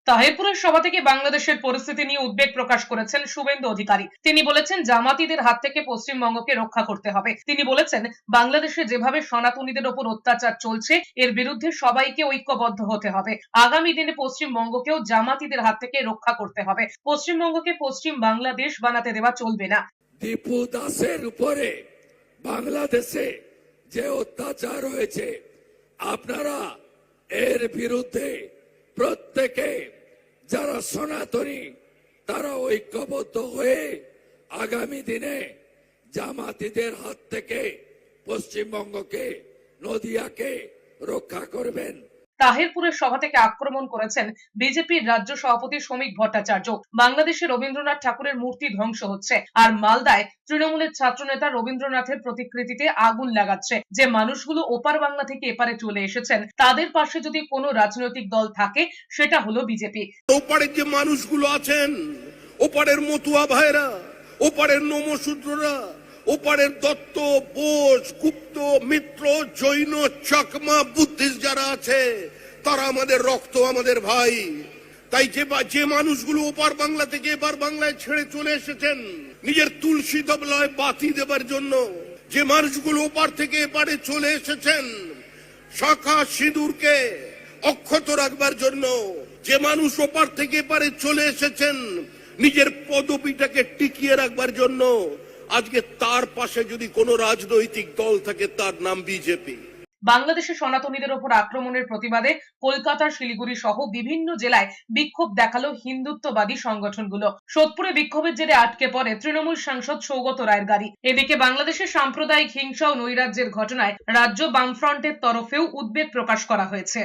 তাহিরপুরের সভা থেকে বাংলাদেশের পরিস্থিতি নিয়ে উদ্বেগ প্রকাশ করেছেন শুভেন্দু অধিকারী। তিনি বলেছেন, জামাতিদের হাত থেকে পশ্চিমবঙ্গকে রক্ষা করতে হবে। তিনি বলেছেন, বাংলাদেশে যেভাবে সনাতনীদের ওপর অত্যাচার চলছে, এর বিরুদ্ধে সবাইকে ঐক্যবদ্ধ হতে হবে। আগামী দিনে পশ্চিমবঙ্গকেও জামাতিদের হাত থেকে রক্ষা করতে হবে। পশ্চিমবঙ্গকে পশ্চিম বাংলাদেশ বানাতে দেওয়া চলবে না। দীপু দাসের উপরে বাংলাদেশে যে অত্যাচার হয়েছে, আপনারা এর বিরুদ্ধে প্রত্যেকে যারা সনাতনী তারা ঐক্যবদ্ধ হয়ে আগামী দিনে জামাতিদের হাত থেকে পশ্চিমবঙ্গকে, নদিয়াকে রক্ষা করবেন। তাহিরপুরের সভা থেকে আক্রমণ করেছেন বিজেপির রাজ্য সভাপতি শ্রমিক ভট্টাচার্য। বাংলাদেশে রবীন্দ্রনাথ ঠাকুরের মূর্তি ধ্বংস হচ্ছে, আর মালদায় তৃণমূলের ছাত্রনেতা রবীন্দ্রনাথের প্রতিকৃতিতে আগুন লাগাচ্ছে। যে মানুষগুলো ওপার বাংলা থেকে এপারে চলে এসেছেন, তাদের পাশে যদি কোনো রাজনৈতিক দল থাকে, সেটা হলো বিজেপি। ওপারের যে মানুষগুলো আছেন, ওপারের মতুয়া ভাইরা, ওপারের নমশূদ্ররা, ওপারের দত্ত, বোস, গুপ্ত, মিত্র, জৈন, চাকমা, বুদ্ধিস্ট যারা আছে, তারা আমাদের রক্ত, আমাদের ভাই। তাই যে মানুষগুলো ওপার বাংলা থেকে এবার বাংলায় ছেড়ে চলে এসেছেন নিজের তুলসী তবলায় বাতি দেবার জন্য, যে মানুষগুলো ওপার থেকে এপারে চলে এসেছেন শাখা সিঁদুরকে অক্ষত রাখবার জন্য, যে মানুষ ওপার থেকে এপারে চলে এসেছেন নিজের পদবিটাকে টিকিয়ে রাখবার জন্য, আজকে তার পাশে যদি কোনো রাজনৈতিক দল থাকে তার নাম বিজেপি। বাংলাদেশে সনাতনীদের ওপর আক্রমণের প্রতিবাদে কলকাতার শিলিগুড়ি সহ বিভিন্ন জেলায় বিক্ষোভ দেখালো হিন্দুত্ববাদী সংগঠনগুলো। সোদপুরে বিক্ষোভের জেরে আটকে পড়ে তৃণমূল সাংসদ সৌগত রায়ের গাড়ি। এদিকে বাংলাদেশের সাম্প্রদায়িক হিংসা ও নৈরাজ্যের ঘটনায় রাজ্য বামফ্রন্টের তরফেও উদ্বেগ প্রকাশ করা হয়েছে।